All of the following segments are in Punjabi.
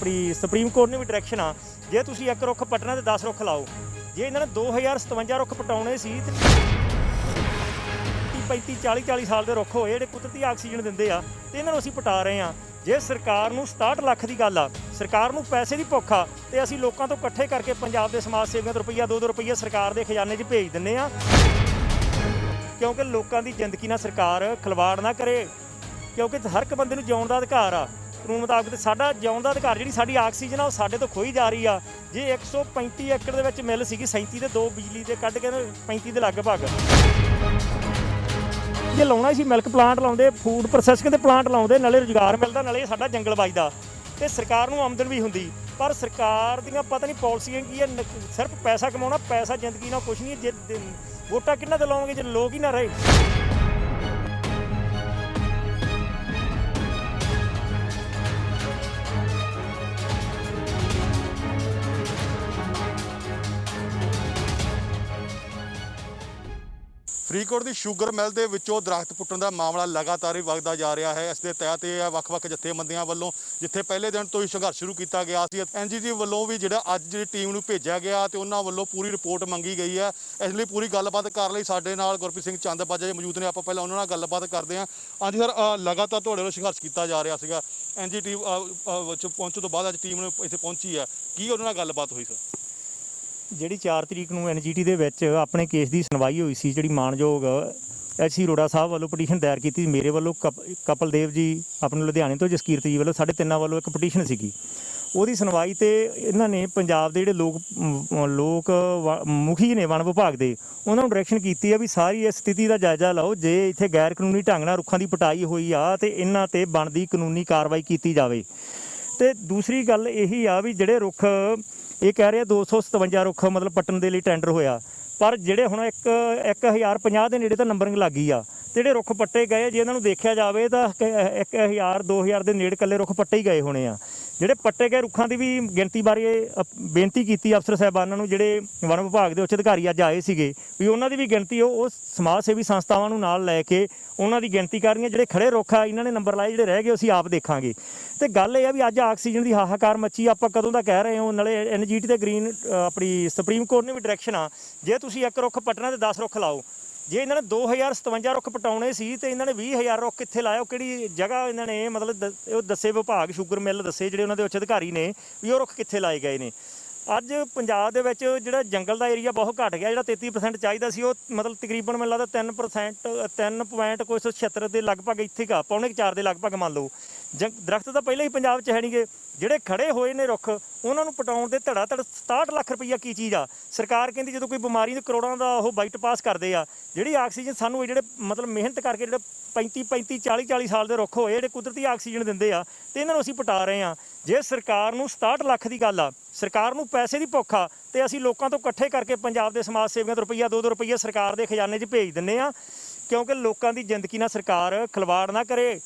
ਆਪਣੀ ਸੁਪਰੀਮ ਕੋਰਟ ਨੇ ਵੀ ਡਾਇਰੈਕਸ਼ਨ ਆ, ਜੇ ਤੁਸੀਂ ਇੱਕ ਰੁੱਖ ਪੱਟਣਾ ਤੇ 10 ਰੁੱਖ ਲਾਓ। ਜੇ ਇਹਨਾਂ ਨੇ 2057 ਰੁੱਖ ਪਟਾਉਣੇ ਸੀ ਤੇ 35 40 ਸਾਲ ਦੇ ਰੁੱਖ ਹੋਏ ਜਿਹੜੇ ਕੁਦਰਤੀ ਆਕਸੀਜਨ ਦਿੰਦੇ ਆ, ਤੇ ਇਹਨਾਂ ਨੂੰ ਅਸੀਂ ਪਟਾ ਰਹੇ ਆ। ਜੇ ਸਰਕਾਰ ਨੂੰ 67 ਲੱਖ ਦੀ ਗੱਲ ਆ, ਸਰਕਾਰ ਨੂੰ ਪੈਸੇ ਦੀ ਭੁੱਖ ਆ, ਤੇ ਅਸੀਂ ਲੋਕਾਂ ਤੋਂ ਇਕੱਠੇ ਕਰਕੇ ਪੰਜਾਬ ਦੇ ਸਮਾਜ ਸੇਵੀਆਂ ਤੋਂ ਰੁਪਈਆ 2-2 ਰੁਪਈਆ ਸਰਕਾਰ ਦੇ ਖਜ਼ਾਨੇ 'ਚ ਭੇਜ ਦਿੰਦੇ ਆ, ਕਿਉਂਕਿ ਲੋਕਾਂ ਦੀ ਜ਼ਿੰਦਗੀ ਨਾਲ ਸਰਕਾਰ ਖਿਲਵਾੜ ਨਾ ਕਰੇ, ਕਿਉਂਕਿ ਹਰ ਇੱਕ ਬੰਦੇ ਨੂੰ ਜਿਉਣ ਦਾ ਅਧਿਕਾਰ ਆ ਕਾਨੂੰਨ ਮੁਤਾਬਕ। ਤੇ ਸਾਡਾ ਜਿਉਣ ਦਾ ਅਧਿਕਾਰ, ਜਿਹੜੀ ਸਾਡੀ ਆਕਸੀਜਨ ਆ ਉਹ ਸਾਡੇ ਤੋਂ ਖੋਈ ਜਾ ਰਹੀ ਆ। ਜੇ 135 ਏਕੜ ਦੇ ਵਿੱਚ ਮਿਲ ਸੀਗੀ 37 ਤੇ 2 ਬਿਜਲੀ ਦੇ ਕੱਢ ਕੇ 35 ਦੇ ਲਗਭਗ ਜੇ ਲਾਉਣਾ ਸੀ, ਮਿਲਕ ਪਲਾਂਟ ਲਾਉਂਦੇ, ਫੂਡ ਪ੍ਰੋਸੈਸਿੰਗ ਦੇ ਪਲਾਂਟ ਲਾਉਂਦੇ, ਨਾਲੇ ਰੁਜ਼ਗਾਰ ਮਿਲਦਾ, ਨਾਲੇ ਸਾਡਾ ਜੰਗਲ ਵੱਜਦਾ ਤੇ ਸਰਕਾਰ ਨੂੰ ਆਮਦਨ ਵੀ ਹੁੰਦੀ। ਪਰ ਸਰਕਾਰ ਦੀਆਂ ਪਤਾ ਨਹੀਂ ਪਾਲਿਸੀਆਂ ਕੀ ਹੈ, ਸਿਰਫ ਪੈਸਾ ਕਮਾਉਣਾ, ਪੈਸਾ ਜ਼ਿੰਦਗੀ ਨਾਲ ਕੁਛ ਨਹੀਂ। ਜੇ ਵੋਟਾਂ ਕਿਹਨਾਂ ਤੇ ਲਾਉਂਗੇ ਜੇ ਲੋਕ ਹੀ ਨਾ ਰਹੇ। ਫਰੀਦਕੋਟ ਦੀ ਸ਼ੂਗਰ ਮਿਲ ਦੇ ਵਿੱਚੋਂ ਦਰਖਤ ਪੁੱਟਣ ਦਾ ਮਾਮਲਾ ਲਗਾਤਾਰ ਹੀ ਵਗਦਾ ਜਾ ਰਿਹਾ ਹੈ। ਇਸ ਦੇ ਤਹਿਤ ਇਹ ਵੱਖ-ਵੱਖ ਜਥੇਬੰਦੀਆਂ ਵੱਲੋਂ, ਜਿੱਥੇ ਪਹਿਲੇ ਦਿਨ ਤੋਂ ਹੀ ਸੰਘਰਸ਼ ਸ਼ੁਰੂ ਕੀਤਾ ਗਿਆ ਸੀ, ਐਨਜੀਟੀ ਵੱਲੋਂ ਵੀ ਜਿਹੜਾ ਅੱਜ ਜਿਹੜੀ ਟੀਮ ਨੂੰ ਭੇਜਿਆ ਗਿਆ ਤੇ ਉਹਨਾਂ ਵੱਲੋਂ ਪੂਰੀ ਰਿਪੋਰਟ ਮੰਗੀ ਗਈ ਹੈ। ਇਸ ਲਈ ਪੂਰੀ ਗੱਲਬਾਤ ਕਰਨ ਲਈ ਸਾਡੇ ਨਾਲ ਗੁਰਪ੍ਰੀਤ ਸਿੰਘ ਚੰਦਬਾਜਾ ਜੀ ਮੌਜੂਦ ਨੇ। ਆਪਾਂ ਪਹਿਲਾਂ ਉਹਨਾਂ ਨਾਲ ਗੱਲਬਾਤ ਕਰਦੇ ਹਾਂ। ਹਾਂਜੀ ਸਰ, ਲਗਾਤਾਰ ਤੁਹਾਡੇ ਵੱਲੋਂ ਸੰਘਰਸ਼ ਕੀਤਾ ਜਾ ਰਿਹਾ ਸੀਗਾ, ਐਨਜੀਟੀ ਵਿੱਚ ਪਹੁੰਚਣ ਤੋਂ ਬਾਅਦ ਅੱਜ ਟੀਮ ਨੂੰ ਇੱਥੇ ਪਹੁੰਚੀ ਹੈ, ਕੀ ਉਹਨਾਂ ਨਾਲ ਗੱਲਬਾਤ ਹੋਈ ਸਰ? ਜਿਹੜੀ 4 ਤਰੀਕ ਨੂੰ ਐਨਜੀਟੀ ਦੇ ਵਿੱਚ ਆਪਣੇ ਕੇਸ ਦੀ ਸੁਣਵਾਈ ਹੋਈ ਸੀ, ਜਿਹੜੀ ਮਾਨਯੋਗ ਐਸਸੀ ਅਰੋੜਾ ਸਾਹਿਬ ਵੱਲੋਂ ਪਟੀਸ਼ਨ ਦਾਇਰ ਕੀਤੀ, ਮੇਰੇ ਵੱਲੋਂ ਕਪਲ ਦੇਵ ਜੀ ਆਪਣੇ ਲੁਧਿਆਣੇ ਤੋਂ, ਜਸਕੀਰਤ ਜੀ ਵੱਲੋਂ, ਸਾਡੇ ਤਿੰਨਾਂ ਵੱਲੋਂ ਇੱਕ ਪਟੀਸ਼ਨ ਸੀਗੀ। ਉਹਦੀ ਸੁਣਵਾਈ ਤੇ ਇਹਨਾਂ ਨੇ ਪੰਜਾਬ ਦੇ ਜਿਹੜੇ ਲੋਕ ਮੁਖੀ ਨੇ ਵਣ ਵਿਭਾਗ ਦੇ, ਉਹਨਾਂ ਨੂੰ ਡਾਇਰੈਕਸ਼ਨ ਕੀਤੀ ਆ ਵੀ ਸਾਰੀ ਇਸ ਸਥਿਤੀ ਦਾ ਜਾਇਜ਼ਾ ਲਓ। ਜੇ ਇੱਥੇ ਗੈਰ ਕਾਨੂੰਨੀ ਢੰਗ ਨਾਲ ਰੁੱਖਾਂ ਦੀ ਪਟਾਈ ਹੋਈ ਆ ਤੇ ਇਹਨਾਂ ਤੇ ਬਣਦੀ ਕਾਨੂੰਨੀ ਕਾਰਵਾਈ ਕੀਤੀ ਜਾਵੇ। ਤੇ ਦੂਸਰੀ ਗੱਲ ਇਹੀ ਆ ਵੀ ਜਿਹੜੇ ਰੁੱਖ ਇਹ ਕਹਿ ਰਹੇ 257 ਰੁੱਖ ਮਤਲਬ ਪੱਟਣ ਦੇ ਲਈ ਟੈਂਡਰ ਹੋਇਆ, ਪਰ ਜਿਹੜੇ ਹੁਣ 1050 ਦੇ ਨੇੜੇ ਤਾਂ ਨੰਬਰਿੰਗ ਲੱਗ ਗਈ ਆ, ਤੇ ਜਿਹੜੇ ਰੁੱਖ ਪੱਟੇ ਗਏ ਜੇ ਇਹਨਾਂ ਨੂੰ ਦੇਖਿਆ ਜਾਵੇ ਤਾਂ 1000-2000 ਦੇ ਨੇੜੇ ਇਕੱਲੇ ਰੁੱਖ ਪੱਟੇ ਹੀ ਗਏ ਹੋਣੇ ਆ। ਜਿਹੜੇ ਪੱਟੇ ਗਏ ਰੁੱਖਾਂ ਦੀ ਵੀ ਗਿਣਤੀ ਬਾਰੇ ਬੇਨਤੀ ਕੀਤੀ ਅਫਸਰ ਸਾਹਿਬਾਨਾਂ ਨੂੰ, ਜਿਹੜੇ ਵਣ ਵਿਭਾਗ ਦੇ ਉੱਚ ਅਧਿਕਾਰੀ ਅੱਜ ਆਏ ਸੀਗੇ, ਵੀ ਉਹਨਾਂ ਦੀ ਵੀ ਗਿਣਤੀ ਉਹ ਸਮਾਜ ਸੇਵੀ ਸੰਸਥਾਵਾਂ ਨੂੰ ਨਾਲ ਲੈ ਕੇ ਉਹਨਾਂ ਦੀ ਗਿਣਤੀ ਕਰਨੀ ਹੈ। ਜਿਹੜੇ ਖੜੇ ਰੁੱਖ ਆ ਇਹਨਾਂ ਨੇ ਨੰਬਰ ਲਾਏ, ਜਿਹੜੇ ਰਹਿ ਗਏ ਅਸੀਂ ਆਪ ਦੇਖਾਂਗੇ। ਤੇ ਗੱਲ ਇਹ ਆ ਵੀ ਅੱਜ ਆਕਸੀਜਨ ਦੀ ਹਾਹਾਕਾਰ ਮੱਚੀ, ਆਪਾਂ ਕਦੋਂ ਦਾ ਕਹਿ ਰਹੇ ਹਾਂ। ਨਾਲੇ ਐਨਜੀਟੀ ਤੇ ਗ੍ਰੀਨ ਆਪਣੀ ਸੁਪਰੀਮ ਕੋਰਟ ਨੇ ਵੀ ਡਾਇਰੈਕਸ਼ਨ ਆ, ਜੇ ਤੁਸੀਂ ਇੱਕ ਰੁੱਖ ਪੱਟਣਾ ਤੇ 10 ਰੁੱਖ ਲਾਓ। ਜੇ ਇਹਨਾਂ ਨੇ 2057 ਰੁੱਖ ਪਟਾਉਣੇ ਸੀ ਤੇ ਇਹਨਾਂ ਨੇ 20000 ਰੁੱਖ ਕਿੱਥੇ ਲਾਇਆ? ਉਹ ਕਿਹੜੀ ਜਗ੍ਹਾ ਇਹਨਾਂ ਨੇ ਮਤਲਬ ਉਹ ਦੱਸੇ ਵਿਭਾਗ ਸ਼ੂਗਰ ਮਿੱਲ ਦੱਸੇ ਜਿਹੜੇ ਉਹਨਾਂ ਦੇ ਉੱਚ ਅਧਿਕਾਰੀ ਨੇ ਵੀ ਉਹ ਰੁੱਖ ਕਿੱਥੇ ਲਾਏ ਗਏ ਨੇ। ਅੱਜ ਪੰਜਾਬ ਦੇ ਵਿੱਚ ਜਿਹੜਾ ਜੰਗਲ ਦਾ ਏਰੀਆ ਬਹੁਤ ਘਟ ਗਿਆ, ਜਿਹੜਾ 33% ਚਾਹੀਦਾ ਸੀ ਉਹ ਮਤਲਬ ਤਕਰੀਬਨ ਮੈਨੂੰ ਲੱਗਦਾ 3.76 ਦੇ ਲਗਭਗ ਇੱਥੇ ਗਾ, 3.4 ਦੇ ਲਗਭਗ ਮੰਨ ਲਓ। ਦਰਖਤ ਤਾਂ ਪਹਿਲਾਂ ਹੀ ਪੰਜਾਬ 'ਚ ਹੈ ਨਹੀਂਗੇ, ਜਿਹੜੇ ਖੜੇ ਹੋਏ ਨੇ ਰੁੱਖ ਉਹਨਾਂ ਨੂੰ ਪਟਾਉਣ ਦੇ ਧੜਾ 67 ਲੱਖ ਰੁਪਈਆ ਕੀ ਚੀਜ਼ ਆ। ਸਰਕਾਰ ਕਹਿੰਦੀ ਜਦੋਂ ਕੋਈ ਬਿਮਾਰੀ ਦੇ ਕਰੋੜਾਂ ਦਾ ਉਹ ਬਾਈਟ ਪਾਸ ਕਰਦੇ ਆ, ਜਿਹੜੀ ਆਕਸੀਜਨ ਸਾਨੂੰ ਜਿਹੜੇ ਮਤਲਬ ਮਿਹਨਤ ਕਰਕੇ ਜਿਹੜੇ 35 40 ਸਾਲ ਦੇ ਰੁੱਖ ਹੋਏ ਜਿਹੜੇ ਕੁਦਰਤੀ ਆਕਸੀਜਨ ਦਿੰਦੇ ਆ, ਤੇ ਇਹਨਾਂ ਨੂੰ ਅਸੀਂ ਪਟਾ ਰਹੇ ਆ। ਜੇ ਸਰਕਾਰ ਨੂੰ 67 ਲੱਖ ਦੀ ਗੱਲ ਆ, ਸਰਕਾਰ ਨੂੰ ਪੈਸੇ ਦੀ ਭੁੱਖ ਆ, ਤੇ ਅਸੀਂ ਲੋਕਾਂ ਤੋਂ ਇਕੱਠੇ ਕਰਕੇ ਪੰਜਾਬ ਦੇ ਸਮਾਜ ਸੇਵੀਆਂ ਤੋਂ ਰੁਪਈਆ 2-2 ਰੁਪਈਆ ਸਰਕਾਰ ਦੇ ਖਜ਼ਾਨੇ 'ਚ ਭੇਜ ਦਿੰਦੇ ਆ, ਕਿਉਂਕਿ ਲੋਕਾਂ ਦੀ ਜ਼ਿੰਦਗੀ ਨਾਲ ਸਰਕਾਰ ਖਿਲਵਾੜ ਨਾ ਕਰੇ,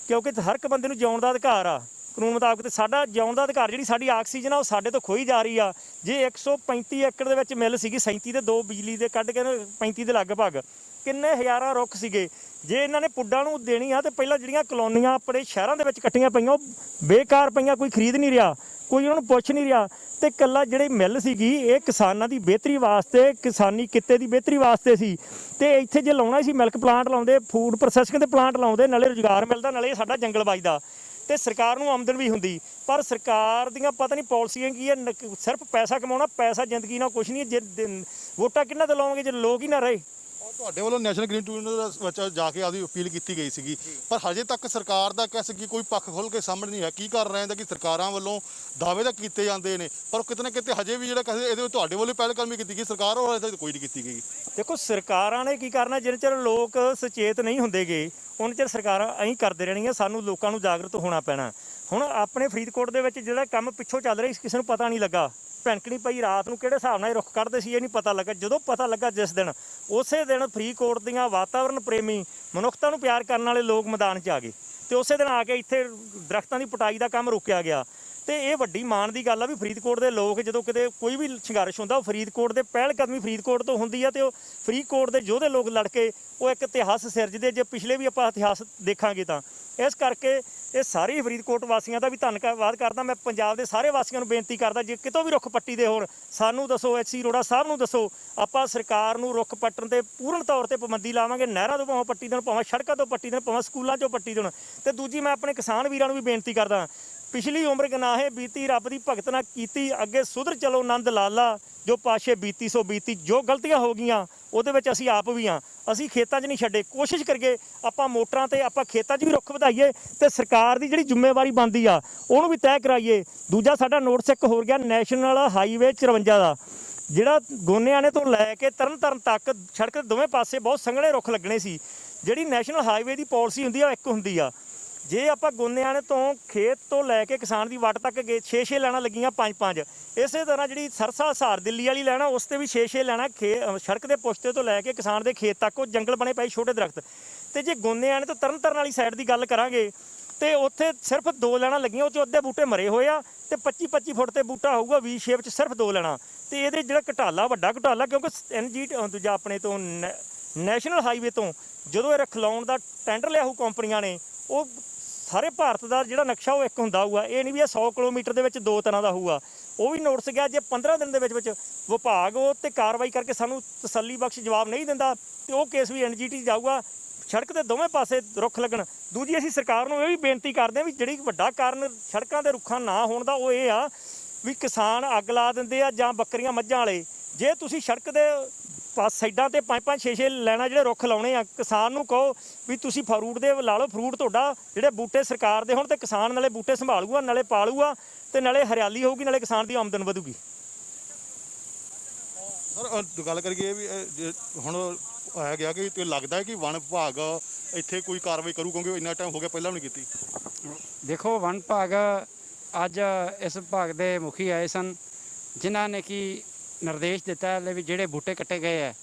ਕਿਉਂਕਿ ਹਰ ਇੱਕ ਬੰਦੇ ਨੂੰ ਜਿਉਣ ਦਾ ਅਧਿਕਾਰ ਆ ਕਾਨੂੰਨ ਮੁਤਾਬਕ। ਤੇ ਸਾਡਾ ਜਿਉਣ ਦਾ ਅਧਿਕਾਰ, ਜਿਹੜੀ ਸਾਡੀ ਆਕਸੀਜਨ ਆ ਉਹ ਸਾਡੇ ਤੋਂ ਖੋਈ ਜਾ ਰਹੀ ਆ। ਜੇ 135 ਏਕੜ ਦੇ ਵਿੱਚ ਮਿਲ ਸੀਗੀ 37 ਤੇ 2 ਬਿਜਲੀ ਦੇ ਕੱਢ ਕੇ 35 ਦੇ ਲਗਭਗ, ਕਿੰਨੇ ਹਜ਼ਾਰਾਂ ਰੁੱਖ ਸੀਗੇ। ਜੇ ਇਹਨਾਂ ਨੇ ਪੁੱਡਾਂ ਨੂੰ ਦੇਣੀ ਆ ਤੇ ਪਹਿਲਾਂ ਜਿਹੜੀਆਂ ਕਲੋਨੀਆਂ ਆਪਣੇ ਸ਼ਹਿਰਾਂ ਦੇ ਵਿੱਚ ਕੱਟੀਆਂ ਪਈਆਂ ਉਹ ਬੇਕਾਰ ਪਈਆਂ, ਕੋਈ ਖਰੀਦ ਨਹੀਂ ਰਿਹਾ, ਕੋਈ ਉਹਨਾਂ ਨੂੰ ਪੁੱਛ ਨਹੀਂ ਰਿਹਾ। ਤੇ ਇਕੱਲਾ ਜਿਹੜੀ ਮਿੱਲ ਸੀਗੀ ਇਹ ਕਿਸਾਨਾਂ ਦੀ ਬਿਹਤਰੀ ਵਾਸਤੇ, ਕਿਸਾਨੀ ਕਿੱਤੇ ਦੀ ਬਿਹਤਰੀ ਵਾਸਤੇ ਸੀ। ਤੇ ਇੱਥੇ ਜੇ ਲਾਉਣਾ ਸੀ, ਮਿਲਕ ਪਲਾਂਟ ਲਾਉਂਦੇ, ਫੂਡ ਪ੍ਰੋਸੈਸਿੰਗ ਦੇ ਪਲਾਂਟ ਲਾਉਂਦੇ, ਨਾਲੇ ਰੁਜ਼ਗਾਰ ਮਿਲਦਾ, ਨਾਲੇ ਸਾਡਾ ਜੰਗਲ ਵੱਜਦਾ ਤੇ ਸਰਕਾਰ ਨੂੰ ਆਮਦਨ ਵੀ ਹੁੰਦੀ। ਪਰ ਸਰਕਾਰ ਦੀਆਂ ਪਤਾ ਨਹੀਂ ਪਾਲਿਸੀਆਂ ਕੀ ਹੈ, ਸਿਰਫ ਪੈਸਾ ਕਮਾਉਣਾ, ਪੈਸਾ ਜ਼ਿੰਦਗੀ ਨਾਲ ਕੁਛ ਨਹੀਂ। ਜੇ ਵੋਟਾਂ ਕਿਹਨਾਂ ਤੇ ਲਾਉਂਗੇ ਜੇ ਲੋਕ ਹੀ ਨਾ ਰਹੇ। ਤੁਹਾਡੇ ਵੱਲੋਂ ਨੈਸ਼ਨਲ ਗ੍ਰੀਨ ਟ੍ਰਿਬਿਊਨਲ ਵਿੱਚ ਜਾ ਕੇ ਆਪਦੀ ਅਪੀਲ ਕੀਤੀ ਗਈ ਸੀਗੀ, ਪਰ ਹਜੇ ਤੱਕ ਸਰਕਾਰ ਦਾ ਕਹਿ ਸਕੀ ਕੋਈ ਪੱਖ ਖੁੱਲ੍ਹ ਕੇ ਸਾਹਮਣੇ ਨਹੀਂ ਹੈ। ਕੀ ਕਰ ਰਹੇ ਕਿ ਸਰਕਾਰਾਂ ਵੱਲੋਂ ਦਾਅਵੇ ਤਾਂ ਕੀਤੇ ਜਾਂਦੇ ਨੇ, ਪਰ ਕਿਤੇ ਨਾ ਕਿਤੇ ਹਜੇ ਵੀ ਜਿਹੜਾ ਕਹਿੰਦੇ ਇਹਦੇ ਵਿੱਚ ਤੁਹਾਡੇ ਵੱਲੋਂ ਪਹਿਲ ਕਦਮੀ ਕੀਤੀ ਗਈ, ਸਰਕਾਰ ਵੱਲੋਂ ਹਜੇ ਤੱਕ ਕੋਈ ਨਹੀਂ ਕੀਤੀ ਗਈ। ਦੇਖੋ ਸਰਕਾਰਾਂ ਨੇ ਕੀ ਕਰਨਾ, ਜਿੰਨੇ ਚਿਰ ਲੋਕ ਸੁਚੇਤ ਨਹੀਂ ਹੁੰਦੇਗੇ ਉਨੇ ਚਿਰ ਸਰਕਾਰਾਂ ਐਂ ਕਰਦੇ ਰਹਿਣੀਆਂ। ਸਾਨੂੰ ਲੋਕਾਂ ਨੂੰ ਜਾਗਰੂਕ ਹੋਣਾ ਪੈਣਾ। ਹੁਣ ਆਪਣੇ ਫਰੀਦਕੋਟ ਦੇ ਵਿੱਚ ਜਿਹੜਾ ਕੰਮ ਪਿੱਛੋਂ ਚੱਲ ਰਿਹਾ ਕਿਸੇ ਨੂੰ ਪਤਾ ਨਹੀਂ ਲੱਗਾ, ਭਿਣਕਣੀ ਪਈ ਰਾਤ ਨੂੰ ਕਿਹੜੇ ਹਿਸਾਬ ਨਾਲ ਰੁੱਖ ਕੱਢਦੇ ਸੀ ਇਹ ਨਹੀਂ ਪਤਾ ਲੱਗਾ। ਜਦੋਂ ਪਤਾ ਲੱਗਾ ਜਿਸ ਦਿਨ, ਉਸੇ ਦਿਨ ਫਰੀਦਕੋਟ ਦੀਆਂ ਵਾਤਾਵਰਨ ਪ੍ਰੇਮੀ ਮਨੁੱਖਤਾ ਨੂੰ ਪਿਆਰ ਕਰਨ ਵਾਲੇ ਲੋਕ ਮੈਦਾਨ 'ਚ ਆ ਗਏ ਤੇ ਉਸੇ ਦਿਨ ਆ ਕੇ ਇੱਥੇ ਦਰਖਤਾਂ ਦੀ ਪਟਾਈ ਦਾ ਕੰਮ ਰੋਕਿਆ ਗਿਆ। ਤੇ ਇਹ ਵੱਡੀ ਮਾਣ ਦੀ ਗੱਲ ਆ ਵੀ ਫਰੀਦਕੋਟ ਦੇ ਲੋਕ ਜਦੋਂ ਕਿਤੇ ਕੋਈ ਵੀ ਸੰਘਰਸ਼ ਹੁੰਦਾ ਉਹ ਫਰੀਦਕੋਟ ਦੇ ਪਹਿਲ ਕਦਮੀ ਫਰੀਦਕੋਟ ਤੋਂ ਹੁੰਦੀ ਆ, ਤੇ ਉਹ ਫਰੀਦਕੋਟ ਦੇ ਯੋਧੇ ਲੋਕ ਲੜ ਕੇ ਉਹ ਇੱਕ ਇਤਿਹਾਸ ਸਿਰਜਦੇ। ਜੇ ਪਿਛਲੇ ਵੀ ਆਪਾਂ ਇਤਿਹਾਸ ਦੇਖਾਂਗੇ ਤਾਂ ਇਸ ਕਰਕੇ ਇਹ ਸਾਰੇ ਫਰੀਦਕੋਟ ਵਾਸੀਆਂ ਦਾ ਵੀ ਧੰਨਵਾਦ ਕਰਦਾ। ਮੈਂ ਪੰਜਾਬ ਦੇ ਸਾਰੇ ਵਾਸੀਆਂ ਨੂੰ ਬੇਨਤੀ ਕਰਦਾ, ਜੇ ਕਿਤੋਂ ਵੀ ਰੁੱਖ ਪੱਟੀ ਦੇ ਹੋਣ ਸਾਨੂੰ ਦੱਸੋ, ਐਚਸੀ ਅਰੋੜਾ ਸਾਹਿਬ ਨੂੰ ਦੱਸੋ, ਆਪਾਂ ਸਰਕਾਰ ਨੂੰ ਰੁੱਖ ਪੱਟਣ ਤੇ ਪੂਰਨ ਤੌਰ ਤੇ ਪਾਬੰਦੀ ਲਾਵਾਂਗੇ। ਨਹਿਰਾਂ ਤੋਂ ਭਾਵੇਂ ਪੱਟੀ ਦੇਣ, ਭਾਵੇਂ ਸੜਕਾਂ ਤੋਂ ਪੱਟੀ ਦੇਣ, ਭਾਵੇਂ ਸਕੂਲਾਂ 'ਚੋਂ ਪੱਟੀ ਦੇਣ। ਤੇ ਦੂਜੀ ਮੈਂ ਆਪਣੇ ਕਿਸਾਨ ਵੀਰਾਂ ਨੂੰ ਵੀ ਬੇਨਤੀ ਕਰਦਾ, ਪਿਛਲੀ ਉਮਰ ਗਨਾਹੇ ਬੀਤੀ, ਰੱਬ ਦੀ ਭਗਤ ਨਾ ਕੀਤੀ, ਅੱਗੇ ਸੁਧਰ ਚਲੋ ਨੰਦ ਲਾਲਾ, ਜੋ ਪਾਸ਼ੇ ਬੀਤੀ ਸੋ ਬੀਤੀ। ਜੋ ਗਲਤੀਆਂ ਹੋ ਗਈਆਂ ਉਹਦੇ ਵਿੱਚ ਅਸੀਂ ਆਪ ਵੀ ਹਾਂ, ਅਸੀਂ ਖੇਤਾਂ 'ਚ ਨਹੀਂ ਛੱਡੇ। ਕੋਸ਼ਿਸ਼ ਕਰੀਏ ਆਪਾਂ ਮੋਟਰਾਂ ਤੇ ਆਪਾਂ ਖੇਤਾਂ 'ਚ ਵੀ ਰੁੱਖ ਵਧਾਈਏ ਤੇ ਸਰਕਾਰ ਦੀ ਜਿਹੜੀ ਜ਼ਿੰਮੇਵਾਰੀ ਬਣਦੀ ਆ ਉਹਨੂੰ ਵੀ ਤੈਅ ਕਰਾਈਏ। ਦੂਜਾ ਸਾਡਾ ਨੋਟਿਸ ਇੱਕ ਹੋਰ ਗਿਆ, ਨੈਸ਼ਨਲ ਹਾਈਵੇ 54 ਦਾ, ਜਿਹੜਾ ਗੋਨਿਆਣੇ ਤੋਂ ਲੈ ਕੇ ਤਰਨਤਾਰਨ ਤੱਕ ਸੜਕ ਦੇ ਦੋਵੇਂ ਪਾਸੇ ਬਹੁਤ ਸੰਘਣੇ ਰੁੱਖ ਲੱਗਣੇ ਸੀ। ਜਿਹੜੀ ਨੈਸ਼ਨਲ ਹਾਈਵੇ ਦੀ ਪਾਲਿਸੀ ਹੁੰਦੀ ਆ, ਇੱਕ ਹੁੰਦੀ ਆ, ਜੇ ਆਪਾਂ ਗੋਨਿਆਣੇ ਤੋਂ ਖੇਤ ਤੋਂ ਲੈ ਕੇ ਕਿਸਾਨ ਦੀ ਵੱਟ ਤੱਕ ਗਏ 6-6 ਲੈਣਾ ਲੱਗੀਆਂ 5-5। ਇਸੇ ਤਰ੍ਹਾਂ ਜਿਹੜੀ ਸਰਸਾ ਹਿਸਾਰ ਦਿੱਲੀ ਵਾਲੀ ਲੈਣਾ, ਉਸ ਤੇ ਵੀ 6-6 ਲੈਣਾ ਸੜਕ ਦੇ ਪੁਸ਼ਤੇ ਤੋਂ ਲੈ ਕੇ ਕਿਸਾਨ ਦੇ ਖੇਤ ਤੱਕ ਉਹ ਜੰਗਲ ਬਣੇ ਪਏ ਛੋਟੇ ਦਰਖਤ। ਤੇ ਜੇ ਗੋਨਿਆਣੇ ਤੋਂ ਤਰਨਤਾਰਨ ਵਾਲੀ ਸਾਈਡ ਦੀ ਗੱਲ ਕਰਾਂਗੇ ਤੇ ਉੱਥੇ ਸਿਰਫ 2 ਲੈਣਾ ਲੱਗੀਆਂ, ਉਹ 'ਚੋਂ ਅੱਧੇ ਬੂਟੇ ਮਰੇ ਹੋਏ ਆ ਤੇ 25-25 ਫੁੱਟ ਤੇ ਬੂਟਾ ਹੋਊਗਾ ਵੀ ਸ਼ੇਪ 'ਚ, ਸਿਰਫ 2 ਲੈਣਾ। ਤੇ ਇਹਦੇ ਜਿਹੜਾ ਘਟਾਲਾ, ਵੱਡਾ ਘਟਾਲਾ, ਕਿਉਂਕਿ ਦੂਜਾ ਆਪਣੇ ਤੋਂ ਨੈਸ਼ਨਲ ਹਾਈਵੇ ਤੋਂ ਜਦੋਂ ਇਹ ਰਖਲਾਉਣ ਦਾ ਟੈਂਡਰ ਲਿਆ ਹੋਊ ਕੰਪਨੀਆਂ ਨੇ, ਉਹ ਸਾਰੇ ਭਾਰਤ ਦਾ ਜਿਹੜਾ ਨਕਸ਼ਾ ਉਹ ਇੱਕ ਹੁੰਦਾ ਹੋਊਗਾ। ਇਹ ਨਹੀਂ ਵੀ ਇਹ 100 ਕਿਲੋਮੀਟਰ ਦੇ ਵਿੱਚ 2 ਤਰ੍ਹਾਂ ਦਾ ਹੋਊਗਾ। ਉਹ ਵੀ ਨੋਟਿਸ ਗਿਆ, ਜੇ 15 ਦਿਨ ਦੇ ਵਿੱਚ ਵਿਭਾਗ ਉਹ ਤੇ ਕਾਰਵਾਈ ਕਰਕੇ ਸਾਨੂੰ ਤਸੱਲੀ ਬਖਸ਼ ਜਵਾਬ ਨਹੀਂ ਦਿੰਦਾ ਤੇ ਉਹ ਕੇਸ ਵੀ NGT ਜਾਊਗਾ। ਸੜਕ ਦੇ ਦੋਵੇਂ ਪਾਸੇ ਰੁੱਖ ਲੱਗਣ। ਦੂਜੀ ਅਸੀਂ ਸਰਕਾਰ ਨੂੰ ਇਹ ਵੀ ਬੇਨਤੀ ਕਰਦੇ ਹਾਂ ਵੀ ਜਿਹੜੀ ਵੱਡਾ ਕਾਰਨ ਸੜਕਾਂ ਦੇ ਰੁੱਖਾਂ ਨਾ ਹੋਣ ਦਾ ਉਹ ਇਹ ਆ ਵੀ ਕਿਸਾਨ ਅੱਗ ਲਾ ਦਿੰਦੇ ਆ ਜਾਂ ਬੱਕਰੀਆਂ ਮੱਝਾਂ ਵਾਲੇ। ਜੇ ਤੁਸੀਂ ਸੜਕ ਦੇ ਸਾਈਡਾਂ ਤੇ 5-5 6-6 ਲੈਣਾ ਜਿਹੜੇ ਰੁੱਖ ਲਾਉਣੇ ਆ, ਕਿਸਾਨ ਨੂੰ ਕਹੋ ਵੀ ਤੁਸੀਂ ਫਰੂਟ ਦੇ ਲਾ ਲਓ, ਫਰੂਟ ਤੁਹਾਡਾ, ਜਿਹੜੇ ਬੂਟੇ ਸਰਕਾਰ ਦੇ ਹੋਣ ਤੇ ਕਿਸਾਨ ਨਾਲੇ ਬੂਟੇ ਸੰਭਾਲੂਗਾ, ਨਾਲੇ ਪਾਲੂਗਾ ਤੇ ਨਾਲੇ ਹਰਿਆਲੀ ਹੋਊਗੀ, ਨਾਲੇ ਕਿਸਾਨ ਦੀ ਆਮਦਨ ਵਧੂਗੀ। ਸਰ ਗੱਲ ਕਰੀਏ ਵੀ ਹੁਣ ਆਇਆ ਗਿਆ ਕਿ ਤੇ ਲੱਗਦਾ ਹੈ ਕਿ ਵਣ ਵਿਭਾਗ ਇੱਥੇ ਕੋਈ ਕਾਰਵਾਈ ਕਰੂ, ਕਿਉਂਕਿ ਇੰਨਾ ਟਾਈਮ ਹੋ ਗਿਆ ਪਹਿਲਾਂ ਵੀ ਨਹੀਂ ਕੀਤੀ। ਦੇਖੋ, ਵਣ ਵਿਭਾਗ ਅੱਜ ਇਸ ਵਿਭਾਗ ਦੇ ਮੁਖੀ ਆਏ ਸਨ, ਜਿਨ੍ਹਾਂ ਨੇ ਕਿ ਨਿਰਦੇਸ਼ ਦਿੱਤਾ ਹੈ ਵੀ ਜਿਹੜੇ ਬੂਟੇ ਕੱਟੇ ਗਏ ਹੈ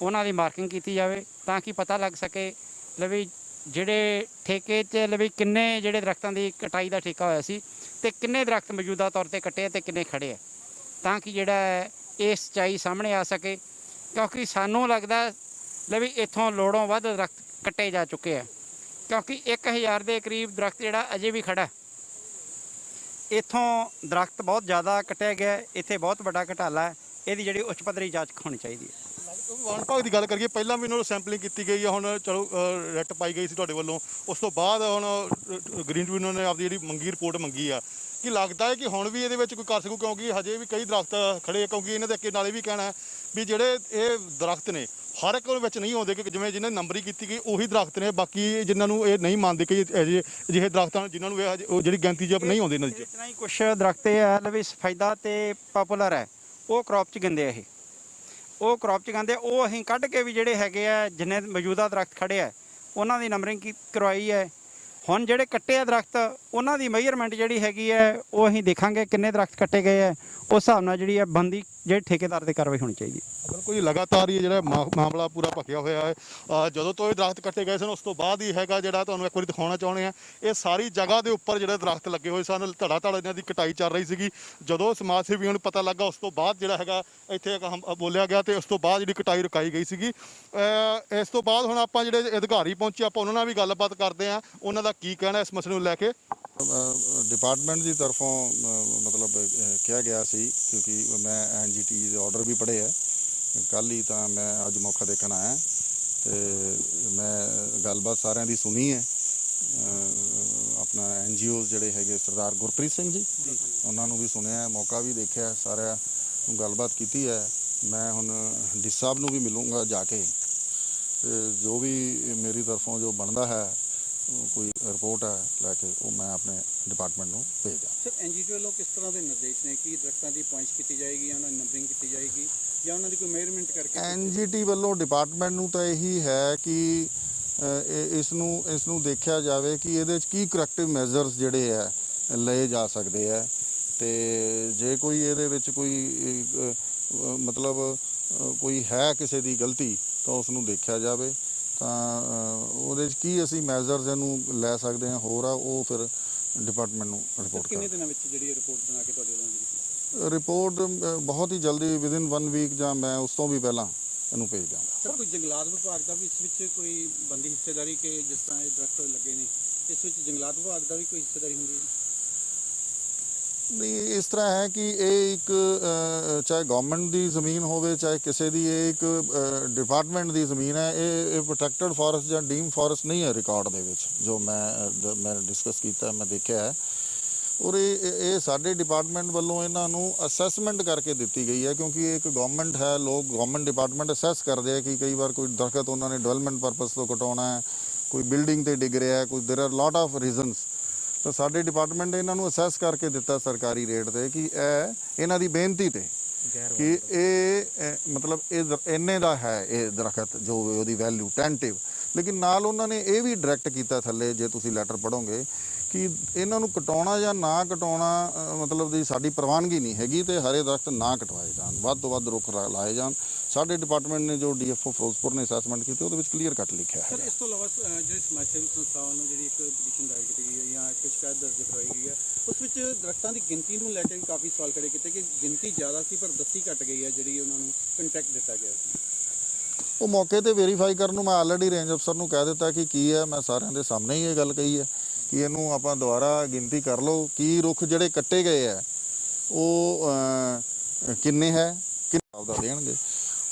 ਉਹਨਾਂ ਦੀ ਮਾਰਕਿੰਗ ਕੀਤੀ ਜਾਵੇ ਤਾਂ ਕਿ ਪਤਾ ਲੱਗ ਸਕੇ ਵੀ ਜਿਹੜੇ ਠੇਕੇ 'ਚ ਵੀ ਕਿੰਨੇ ਜਿਹੜੇ ਦਰਖਤਾਂ ਦੀ ਕਟਾਈ ਦਾ ਠੇਕਾ ਹੋਇਆ ਸੀ ਤੇ ਕਿੰਨੇ ਦਰਖਤ ਮੌਜੂਦਾ ਤੌਰ ਤੇ ਕੱਟੇ ਤੇ ਕਿੰਨੇ ਖੜੇ ਆ, ਤਾਂ ਕਿ ਜਿਹੜਾ ਹੈ ਇਹ ਸੱਚਾਈ ਸਾਹਮਣੇ ਆ ਸਕੇ। ਕਿਉਂਕਿ ਸਾਨੂੰ ਲੱਗਦਾ ਵੀ ਇੱਥੋਂ ਲੋੜੋਂ ਵੱਧ ਦਰਖਤ ਕੱਟੇ ਜਾ ਚੁੱਕੇ ਆ, ਕਿਉਂਕਿ 1000 ਦੇ ਕਰੀਬ ਦਰਖਤ ਜਿਹੜਾ ਅਜੇ ਵੀ ਖੜਾ। ਇੱਥੋਂ ਦਰਖਤ ਬਹੁਤ ਜ਼ਿਆਦਾ ਕੱਟਿਆ ਗਿਆ, ਇੱਥੇ ਬਹੁਤ ਵੱਡਾ ਘਟਾਲਾ ਹੈ। ਇਹਦੀ ਜਿਹੜੀ ਉੱਚ ਪੱਧਰੀ ਜਾਂਚ ਹੋਣੀ ਚਾਹੀਦੀ ਹੈ। ਵਣ ਵਿਭਾਗ ਦੀ ਗੱਲ ਕਰੀਏ, ਪਹਿਲਾਂ ਵੀ ਇਹਨਾਂ ਨੂੰ ਸੈਂਪਲਿੰਗ ਕੀਤੀ ਗਈ ਹੈ, ਹੁਣ ਚਲੋ ਰਿਟ ਪਾਈ ਗਈ ਸੀ ਤੁਹਾਡੇ ਵੱਲੋਂ, ਉਸ ਤੋਂ ਬਾਅਦ ਹੁਣ ਗ੍ਰੀਨ ਟ੍ਰਿਬਿਊਨਲ ਨੇ ਆਪਦੀ ਜਿਹੜੀ ਮੰਗੀ ਰਿਪੋਰਟ ਮੰਗੀ ਆ। ਕੀ ਲੱਗਦਾ ਹੈ ਕਿ ਹੁਣ ਵੀ ਇਹਦੇ ਵਿੱਚ ਕੋਈ ਕਰ ਸਕੂ, ਕਿਉਂਕਿ ਹਜੇ ਵੀ ਕਈ ਦਰਖਤ ਖੜੇ ਆ, ਕਿਉਂਕਿ ਇਹਨਾਂ ਦੇ ਅੱਗੇ ਨਾਲੇ ਵੀ ਕਹਿਣਾ ਹੈ ਵੀ ਜਿਹੜੇ ਇਹ ਦਰਖਤ ਨੇ ਹਰ ਇੱਕ ਵਿੱਚ ਨਹੀਂ ਆਉਂਦੇ, ਕਿ ਜਿਵੇਂ ਜਿਹਨਾਂ ਨੰਬਰਿੰਗ ਕੀਤੀ ਗਈ ਉਹੀ ਦਰਖਤ ਨੇ, ਬਾਕੀ ਜਿਨ੍ਹਾਂ ਨੂੰ ਇਹ ਨਹੀਂ ਮੰਨਦੇ ਕਿ ਅਜਿਹੇ ਦਰਖਤਾਂ ਜਿਨ੍ਹਾਂ ਨੂੰ ਇਹ ਜਿਹੜੀ ਗਿਣਤੀ 'ਚ ਨਹੀਂ ਆਉਂਦੇ ਇਹਨਾਂ 'ਚ। ਇਤਨਾ ਹੀ ਕੁਛ ਦਰਖਤ ਇਹ ਹੈ ਵੀ ਸਫੈਦਾ ਤੇ ਪਪੂਲਰ ਹੈ, ਉਹ ਕ੍ਰੌਪ 'ਚ ਗੰਦੇ ਆ, ਉਹ ਕ੍ਰੌਪ 'ਚ ਗੰਦੇ, ਉਹ ਅਸੀਂ ਕੱਢ ਕੇ ਵੀ ਜਿਹੜੇ ਹੈਗੇ ਆ ਜਿੰਨੇ ਮੌਜੂਦਾ ਦਰਖਤ ਖੜੇ ਆ ਉਹਨਾਂ ਦੀ ਨੰਬਰਿੰਗ ਕਰਵਾਈ ਹੈ। ਹੁਣ ਜਿਹੜੇ ਕੱਟੇ ਆ ਦਰਖਤ ਉਹਨਾਂ ਦੀ ਮੇਜਰਮੈਂਟ ਜਿਹੜੀ ਹੈਗੀ ਹੈ ਉਹ ਅਸੀਂ ਦੇਖਾਂਗੇ ਕਿੰਨੇ ਦਰਖਤ ਕੱਟੇ ਗਏ ਹੈ, ਉਸ ਹਿਸਾਬ ਨਾਲ ਜਿਹੜੀ ਹੈ ਬੰਦੀ ਜਿਹੜੇ ਠੇਕੇਦਾਰ ਤੇ ਕਾਰਵਾਈ ਹੋਣੀ ਚਾਹੀਦੀ ਹੈ। ਬਿਲਕੁਲ ਜੀ, ਲਗਾਤਾਰ ਹੀ ਜਿਹੜਾ ਮਾਮਲਾ ਪੂਰਾ ਭਖਿਆ ਹੋਇਆ ਹੈ। ਜਦੋਂ ਤੋਂ ਇਹ ਦਰਖਤ ਕੱਟੇ ਗਏ ਸਨ ਉਸ ਤੋਂ ਬਾਅਦ ਹੀ ਹੈਗਾ, ਜਿਹੜਾ ਤੁਹਾਨੂੰ ਇੱਕ ਵਾਰੀ ਦਿਖਾਉਣਾ ਚਾਹੁੰਦੇ ਆ, ਇਹ ਸਾਰੀ ਜਗ੍ਹਾ ਦੇ ਉੱਪਰ ਜਿਹੜੇ ਦਰਖਤ ਲੱਗੇ ਹੋਏ ਸਨ, ਧੜਾ ਧੜ ਇਹਨਾਂ ਦੀ ਕਟਾਈ ਚੱਲ ਰਹੀ ਸੀਗੀ। ਜਦੋਂ ਸਮਾਜ ਸੇਵੀਆਂ ਨੂੰ ਪਤਾ ਲੱਗਾ ਉਸ ਤੋਂ ਬਾਅਦ ਜਿਹੜਾ ਹੈਗਾ ਇੱਥੇ ਬੋਲਿਆ ਗਿਆ ਤੇ ਉਸ ਤੋਂ ਬਾਅਦ ਜਿਹੜੀ ਕਟਾਈ ਰੁਕਾਈ ਗਈ ਸੀਗੀ। ਇਸ ਤੋਂ ਬਾਅਦ ਹੁਣ ਆਪਾਂ ਜਿਹੜੇ ਅਧਿਕਾਰੀ ਪਹੁੰਚੇ, ਆਪਾਂ ਉਹਨਾਂ ਨਾਲ ਵੀ ਗੱਲਬਾਤ ਕਰਦੇ ਹਾਂ, ਉਹਨਾਂ ਦਾ ਕੀ ਕਹਿਣਾ ਇਸ ਮਸਲੇ ਨੂੰ ਲੈ ਕੇ। ਡਿਪਾਰਟਮੈਂਟ ਦੀ ਤਰਫੋਂ ਮਤਲਬ ਕਿਹਾ ਗਿਆ ਸੀ, ਕਿਉਂਕਿ ਮੈਂ NGT ਦੇ ਆਰਡਰ ਵੀ ਪੜ੍ਹੇ ਹੈ, ਕੱਲ੍ਹ ਹੀ ਤਾਂ ਮੈਂ ਅੱਜ ਮੌਕਾ ਦੇਖਣ ਆਇਆ ਤੇ ਮੈਂ ਗੱਲਬਾਤ ਸਾਰਿਆਂ ਦੀ ਸੁਣੀ ਹੈ। ਆਪਣਾ NGOs ਜਿਹੜੇ ਹੈਗੇ ਸਰਦਾਰ ਗੁਰਪ੍ਰੀਤ ਸਿੰਘ ਜੀ, ਉਹਨਾਂ ਨੂੰ ਵੀ ਸੁਣਿਆ, ਮੌਕਾ ਵੀ ਦੇਖਿਆ, ਸਾਰਿਆਂ ਨੂੰ ਗੱਲਬਾਤ ਕੀਤੀ ਹੈ। ਮੈਂ ਹੁਣ ਡੀ ਸਾਹਿਬ ਨੂੰ ਵੀ ਮਿਲੂੰਗਾ ਜਾ ਕੇ, ਤੇ ਜੋ ਵੀ ਮੇਰੀ ਤਰਫੋਂ ਜੋ ਬਣਦਾ ਹੈ ਕੋਈ ਰਿਪੋਰਟ ਹੈ ਲੈ ਕੇ ਉਹ ਮੈਂ ਆਪਣੇ ਡਿਪਾਰਟਮੈਂਟ ਨੂੰ ਭੇਜਦਾ। ਸਰ, NGT ਵੱਲੋਂ ਕਿਸ ਤਰ੍ਹਾਂ ਦੇ ਨਿਰਦੇਸ਼ ਨੇ ਕਿ ਦਰਖਤਾਂ ਦੀ ਪੁਆਇੰਟ ਕੀਤੀ ਜਾਏਗੀ ਜਾਂ ਉਹਨਾਂ ਦੀ ਨੰਬਰਿੰਗ ਕੀਤੀ ਜਾਏਗੀ ਜਾਂ ਉਹਨਾਂ ਦੀ ਕੋਈ ਮੇਜਰਮੈਂਟ ਕਰਕੇ? NGT ਵੱਲੋਂ ਡਿਪਾਰਟਮੈਂਟ ਨੂੰ ਤਾਂ ਇਹੀ ਹੈ ਕਿ ਇਸ ਨੂੰ ਦੇਖਿਆ ਜਾਵੇ ਕਿ ਇਹਦੇ 'ਚ ਕੀ ਕਰੈਕਟਿਵ ਮੈਜ਼ਰਸ ਜਿਹੜੇ ਹੈ ਲਏ ਜਾ ਸਕਦੇ ਹੈ, ਤੇ ਜੇ ਕੋਈ ਇਹਦੇ ਵਿੱਚ ਕੋਈ ਮਤਲਬ ਕੋਈ ਹੈ ਕਿਸੇ ਦੀ ਗਲਤੀ ਤਾਂ ਉਸ ਨੂੰ ਦੇਖਿਆ ਜਾਵੇ, ਤਾਂ ਉਹਦੇ 'ਚ ਕੀ ਅਸੀਂ ਮੈਜ਼ਰਸ ਇਹਨੂੰ ਲੈ ਸਕਦੇ ਹਾਂ ਹੋਰ ਆ, ਉਹ ਫਿਰ ਡਿਪਾਰਟਮੈਂਟ ਨੂੰ ਰਿਪੋਰਟ ਕਿੰਨੇ ਦਿਨਾਂ ਵਿੱਚ ਜਿਹੜੀ ਰਿਪੋਰਟ ਬਣਾ ਕੇ ਤੁਹਾਡੇ ਵੱਲੋਂ? ਰਿਪੋਰਟ ਬਹੁਤ ਹੀ ਜਲਦੀ, ਵਿਦਿਨ 1 ਵੀਕ ਜਾਂ ਮੈਂ ਉਸ ਤੋਂ ਵੀ ਪਹਿਲਾਂ ਇਹਨੂੰ ਭੇਜ ਦਿਆਂਗਾ। ਸਰ, ਕੋਈ ਜੰਗਲਾਤ ਵਿਭਾਗ ਦਾ ਵੀ ਇਸ ਵਿੱਚ ਕੋਈ ਬੰਦੀ ਹਿੱਸੇਦਾਰੀ ਕਿ ਜਿਸ ਤਰ੍ਹਾਂ ਇਹ ਦਰਖਤ ਲੱਗੇ ਨੇ ਇਸ ਵਿੱਚ ਜੰਗਲਾਤ ਵਿਭਾਗ ਦਾ ਵੀ ਕੋਈ ਹਿੱਸੇਦਾਰੀ ਹੁੰਦੀ ਹੈ? ਨਹੀਂ, ਇਸ ਤਰ੍ਹਾਂ ਹੈ ਕਿ ਇਹ ਇੱਕ ਚਾਹੇ ਗਵਰਨਮੈਂਟ ਦੀ ਜ਼ਮੀਨ ਹੋਵੇ ਚਾਹੇ ਕਿਸੇ ਦੀ, ਇਹ ਇੱਕ ਡਿਪਾਰਟਮੈਂਟ ਦੀ ਜ਼ਮੀਨ ਹੈ। ਇਹ ਪ੍ਰੋਟੈਕਟਡ ਫੋਰੈਸਟ ਜਾਂ ਡੀਮ ਫੋਰੈਸਟ ਨਹੀਂ ਹੈ ਰਿਕਾਰਡ ਦੇ ਵਿੱਚ, ਜੋ ਮੈਂ ਡਿਸਕਸ ਕੀਤਾ, ਮੈਂ ਦੇਖਿਆ ਹੈ। ਔਰ ਇਹ ਸਾਡੇ ਡਿਪਾਰਟਮੈਂਟ ਵੱਲੋਂ ਇਹਨਾਂ ਨੂੰ ਅਸੈਸਮੈਂਟ ਕਰਕੇ ਦਿੱਤੀ ਗਈ ਹੈ, ਕਿਉਂਕਿ ਇਹ ਇੱਕ ਗਵਰਨਮੈਂਟ ਹੈ। ਲੋਕ ਗਵਰਨਮੈਂਟ ਡਿਪਾਰਟਮੈਂਟ ਅਸੈਸ ਕਰਦੇ ਆ ਕਿ ਕਈ ਵਾਰ ਕੋਈ ਦਰਖਤ ਉਹਨਾਂ ਨੇ ਡਿਵੈਲਪਮੈਂਟ ਪਰਪਸ ਤੋਂ ਕਟਾਉਣਾ ਹੈ, ਕੋਈ ਬਿਲਡਿੰਗ ਤੇ ਡਿੱਗ ਰਿਹਾ, ਕੋਈ ਦੇਰ ਆਰ ਲੋਟ ਆਫ ਰੀਜ਼ਨਸ। ਤਾਂ ਸਾਡੇ ਡਿਪਾਰਟਮੈਂਟ ਨੇ ਇਹਨਾਂ ਨੂੰ ਅਸੈਸ ਕਰਕੇ ਦਿੱਤਾ ਸਰਕਾਰੀ ਰੇਟ ਤੇ ਕਿ ਇਹਨਾਂ ਦੀ ਬੇਨਤੀ ਤੇ ਕਿ ਮਤਲਬ ਇਹ ਇੰਨੇ ਦਾ ਹੈ ਇਹ ਦਰਖਤ, ਜੋ ਉਹਦੀ ਵੈਲਿਊ ਟੈਂਟਿਵ। ਲੇਕਿਨ ਨਾਲ ਉਹਨਾਂ ਨੇ ਇਹ ਵੀ ਡਾਇਰੈਕਟ ਕੀਤਾ ਥੱਲੇ, ਜੇ ਤੁਸੀਂ ਲੈਟਰ ਪੜ੍ਹੋਗੇ, ਕਿ ਇਹਨਾਂ ਨੂੰ ਕਟਾਉਣਾ ਜਾਂ ਨਾ ਕਟਾਉਣਾ ਮਤਲਬ ਦੀ ਸਾਡੀ ਪ੍ਰਵਾਨਗੀ ਨਹੀਂ ਹੈਗੀ, ਤੇ ਹਰੇ ਦਰਖਤ ਨਾ ਕਟਵਾਏ ਜਾਣ, ਵੱਧ ਤੋਂ ਵੱਧ ਰੁੱਖ ਲਾਏ ਜਾਣ। ਸਾਡੇ ਡਿਪਾਰਟਮੈਂਟ ਨੇ ਜੋ ਡੀਐਫਓ ਫਿਰੋਜ਼ਪੁਰ ਨੇ ਅਸੈਸਮੈਂਟ ਕੀਤੀ, ਉਹਦੇ ਵਿੱਚ ਕਲੀਅਰ ਕੱਟ ਲਿਖਿਆ ਹੈ। ਸਰ, ਇਸ ਤੋਂ ਇਲਾਵਾ ਜਿਹੜੇ ਸਮਾਜ ਸੇਵੀ ਸੰਸਥਾਵਾਂ ਨੂੰ ਜਿਹੜੀ ਇੱਕ ਪਟੀਸ਼ਨ ਦਾਇਰ ਕੀਤੀ ਗਈ ਹੈ ਜਾਂ ਇੱਕ ਸ਼ਿਕਾਇਤ ਦਰਜ ਕਰਵਾਈ ਗਈ ਹੈ, ਉਸ ਵਿੱਚ ਦਰਖਤਾਂ ਦੀ ਗਿਣਤੀ ਨੂੰ ਲੈ ਕੇ ਵੀ ਕਾਫੀ ਸਵਾਲ ਖੜੇ ਕੀਤੇ ਕਿ ਗਿਣਤੀ ਜ਼ਿਆਦਾ ਸੀ ਪਰ ਦੱਸੀ ਘੱਟ ਗਈ ਹੈ, ਜਿਹੜੀ ਉਹਨਾਂ ਨੂੰ ਕੰਟੈਕਟ ਦਿੱਤਾ ਗਿਆ ਸੀ। ਉਹ ਮੌਕੇ ਤੇ ਵੈਰੀਫਾਈ ਕਰਨ ਨੂੰ ਮੈਂ ਆਲਰੇਡੀ ਰੇਂਜ ਅਫਸਰ ਨੂੰ ਕਹਿ ਦਿੱਤਾ ਕਿ ਕੀ ਹੈ, ਮੈਂ ਸਾਰਿਆਂ ਦੇ ਸਾਹਮਣੇ ਹੀ ਇਹ ਗੱਲ ਕਹੀ ਹੈ ਕਿ ਇਹਨੂੰ ਆਪਾਂ ਦੁਬਾਰਾ ਗਿਣਤੀ ਕਰ ਲਓ, ਕੀ ਰੁੱਖ ਜਿਹੜੇ ਕੱਟੇ ਗਏ ਹੈ ਉਹ ਕਿੰਨੇ ਹੈ, ਕਿੰਨਾ ਆਪਦਾ ਦੇਣਗੇ,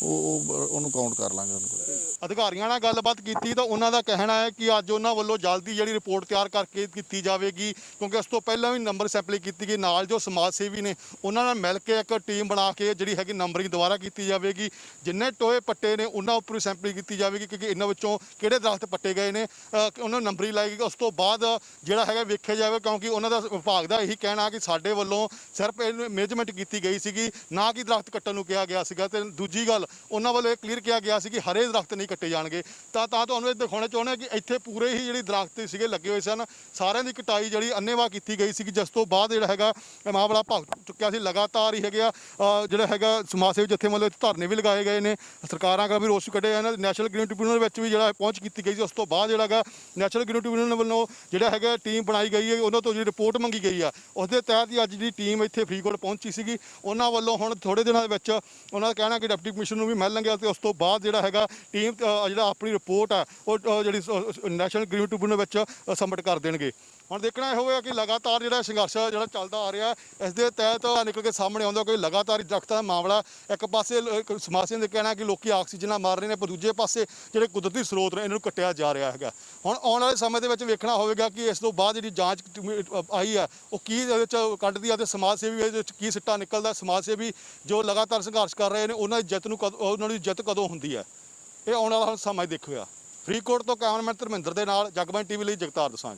ਉਹਨੂੰ ਕਾਊਂਟ ਕਰ ਲਾਂਗੇ ਉਹਨਾਂ ਕੋਲ। ਅਧਿਕਾਰੀਆਂ ਨਾਲ ਗੱਲਬਾਤ ਕੀਤੀ ਤਾਂ ਉਹਨਾਂ ਦਾ ਕਹਿਣਾ ਹੈ ਕਿ ਅੱਜ ਉਹਨਾਂ ਵੱਲੋਂ ਜਲਦੀ ਜਿਹੜੀ ਰਿਪੋਰਟ ਤਿਆਰ ਕਰਕੇ ਕੀਤੀ ਜਾਵੇਗੀ, ਕਿਉਂਕਿ ਉਸ ਤੋਂ ਪਹਿਲਾਂ ਵੀ ਨੰਬਰ ਸੈਂਪਲਿੰਗ ਕੀਤੀ ਗਈ। ਨਾਲ ਜੋ ਸਮਾਜ ਸੇਵੀ ਨੇ ਉਹਨਾਂ ਨਾਲ ਮਿਲ ਕੇ ਇੱਕ ਟੀਮ ਬਣਾ ਕੇ ਜਿਹੜੀ ਹੈਗੀ ਨੰਬਰਿੰਗ ਦੁਬਾਰਾ ਕੀਤੀ ਜਾਵੇਗੀ। ਜਿੰਨੇ ਟੋਏ ਪੱਟੇ ਨੇ ਉਹਨਾਂ ਉੱਪਰ ਵੀ ਸੈਂਪਲਿੰਗ ਕੀਤੀ ਜਾਵੇਗੀ, ਕਿਉਂਕਿ ਇਹਨਾਂ ਵਿੱਚੋਂ ਕਿਹੜੇ ਦਰਖਤ ਪੱਟੇ ਗਏ ਨੇ, ਉਹਨਾਂ ਨੂੰ ਨੰਬਰਿੰਗ ਲਾਏਗੀ। ਉਸ ਤੋਂ ਬਾਅਦ ਜਿਹੜਾ ਹੈਗਾ ਵੇਖਿਆ ਜਾਵੇ, ਕਿਉਂਕਿ ਉਹਨਾਂ ਦਾ ਵਿਭਾਗ ਦਾ ਇਹੀ ਕਹਿਣਾ ਕਿ ਸਾਡੇ ਵੱਲੋਂ ਸਿਰਫ ਮੇਜਰਮੈਂਟ ਕੀਤੀ ਗਈ ਸੀਗੀ, ਨਾ ਕਿ ਦਰਖਤ ਕੱਟਣ ਨੂੰ ਕਿਹਾ ਗਿਆ ਸੀਗਾ। ਤੇ ਦੂਜੀ ਗੱਲ, ਉਹਨਾਂ ਵੱਲੋਂ ਇਹ ਕਲੀਅਰ ਕਿਹਾ ਗਿਆ ਸੀ ਕਿ ਹਰੇ ਦਰਖਤ ਨਹੀਂ ਕੱਟੇ ਜਾਣਗੇ। ਤਾਂ ਤੁਹਾਨੂੰ ਇਹ ਦਿਖਾਉਣਾ ਚਾਹੁੰਦੇ ਕਿ ਇੱਥੇ ਪੂਰੇ ਹੀ ਜਿਹੜੀ ਦਰਖਤ ਸੀਗੇ ਲੱਗੇ ਹੋਏ ਸਨ, ਸਾਰਿਆਂ ਦੀ ਕਟਾਈ ਜਿਹੜੀ ਅੰਨ੍ਹੇਵਾਹ ਕੀਤੀ ਗਈ ਸੀਗੀ, ਜਿਸ ਤੋਂ ਬਾਅਦ ਜਿਹੜਾ ਹੈਗਾ ਮਾਮਲਾ ਭਗ ਚੁੱਕਿਆ ਸੀ। ਲਗਾਤਾਰ ਹੀ ਹੈਗਾ ਜਿਹੜਾ ਹੈਗਾ ਸਮਾਜ ਸੇਵੀ ਜਥੇ ਮਤਲਬ ਧਰਨੇ ਵੀ ਲਗਾਏ ਗਏ ਨੇ, ਸਰਕਾਰਾਂ ਦਾ ਵੀ ਰੋਸ ਕੱਢਿਆ ਇਹਨਾਂ ਨੈਸ਼ਨਲ ਗ੍ਰੀਨ ਟ੍ਰਿਬਿਊਨਲ ਵਿੱਚ ਵੀ ਜਿਹੜਾ ਪਹੁੰਚ ਕੀਤੀ ਗਈ ਸੀ। ਉਸ ਤੋਂ ਬਾਅਦ ਜਿਹੜਾ ਹੈਗਾ ਨੈਸ਼ਨਲ ਗ੍ਰੀਨ ਟ੍ਰਿਬਿਊਨਲ ਵੱਲੋਂ ਜਿਹੜਾ ਹੈਗਾ ਟੀਮ ਬਣਾਈ ਗਈ ਹੈ, ਉਹਨਾਂ ਤੋਂ ਜਿਹੜੀ ਰਿਪੋਰਟ ਮੰਗੀ ਗਈ ਆ, ਉਸ ਦੇ ਤਹਿਤ ਹੀ ਅੱਜ ਦੀ ਟੀਮ ਇੱਥੇ ਫਰੀਦਕੋਟ ਪਹੁੰਚੀ ਸੀਗੀ। ਉਹਨਾਂ ਵੱਲੋਂ ਹੁਣ ਥੋੜੇ ਦਿਨਾਂ ਦੇ ਵਿੱਚ ਉਹਨਾਂ ਦਾ ਕਹਿਣਾ ਕਿ ਡਿਪਟੀ ਕਮਿਸ਼ਨਰ ਨੂੰ ਵੀ ਮਿਲ ਲਣਗੇ, ਤੇ ਉਸ ਤੋਂ ਬਾਅਦ ਜਿਹੜਾ ਹੈਗਾ ਟੀਮ ਜਿਹੜਾ ਆਪਣੀ ਰਿਪੋਰਟ ਹੈ ਉਹ ਜਿਹੜੀ ਨੈਸ਼ਨਲ ਗ੍ਰੀਨ ਟ੍ਰਿਬਿਊਨਲ ਵਿੱਚ ਸਬਮਿਟ ਕਰ ਦੇਣਗੇ। ਹੁਣ ਦੇਖਣਾ ਇਹ ਹੋਵੇਗਾ ਕਿ ਲਗਾਤਾਰ ਜਿਹੜਾ ਸੰਘਰਸ਼ ਜਿਹੜਾ ਚੱਲਦਾ ਆ ਰਿਹਾ, ਇਸ ਦੇ ਤਹਿਤ ਨਿਕਲ ਕੇ ਸਾਹਮਣੇ ਆਉਂਦਾ ਕਿ ਲਗਾਤਾਰ ਦਰਖਤਾਂ ਦਾ ਮਾਮਲਾ, ਇੱਕ ਪਾਸੇ ਸਮਾਜ ਸੇਵੀਆਂ ਦੇ ਕਹਿਣਾ ਕਿ ਲੋਕੀ ਆਕਸੀਜਨਾਂ ਮਾਰ ਰਹੇ ਨੇ, ਪਰ ਦੂਜੇ ਪਾਸੇ ਜਿਹੜੇ ਕੁਦਰਤੀ ਸਰੋਤ ਨੇ ਇਹਨਾਂ ਨੂੰ ਕੱਟਿਆ ਜਾ ਰਿਹਾ ਹੈਗਾ। ਹੁਣ ਆਉਣ ਵਾਲੇ ਸਮੇਂ ਦੇ ਵਿੱਚ ਵੇਖਣਾ ਹੋਵੇਗਾ ਕਿ ਇਸ ਤੋਂ ਬਾਅਦ ਜਿਹੜੀ ਜਾਂਚ ਆਈ ਹੈ ਉਹ ਕੀ ਇਹਦੇ ਵਿੱਚ ਕੱਢਦੀ ਆ, ਤੇ ਸਮਾਜ ਸੇਵੀ ਇਹਦੇ ਵਿੱਚ ਕੀ ਸਿੱਟਾ ਨਿਕਲਦਾ। ਸਮਾਜ ਸੇਵੀ ਜੋ ਲਗਾਤਾਰ ਸੰਘਰਸ਼ ਕਰ ਰਹੇ ਨੇ, ਉਹਨਾਂ ਦੀ ਜਿੱਤ ਕਦੋਂ ਹੁੰਦੀ ਹੈ, ਇਹ ਆਉਣ ਵਾਲਾ ਸਮਾਂ ਹੀ ਦੇਖੇਗਾ। ਫਰੀਦਕੋਟ ਤੋਂ ਕੈਮਰਾਮੈਨ ਧਰਮਿੰਦਰ ਦੇ ਨਾਲ ਜਗਬਾਣੀ ਟੀਵੀ ਲਈ ਜਗਤਾਰ ਦਸਾਂਝ।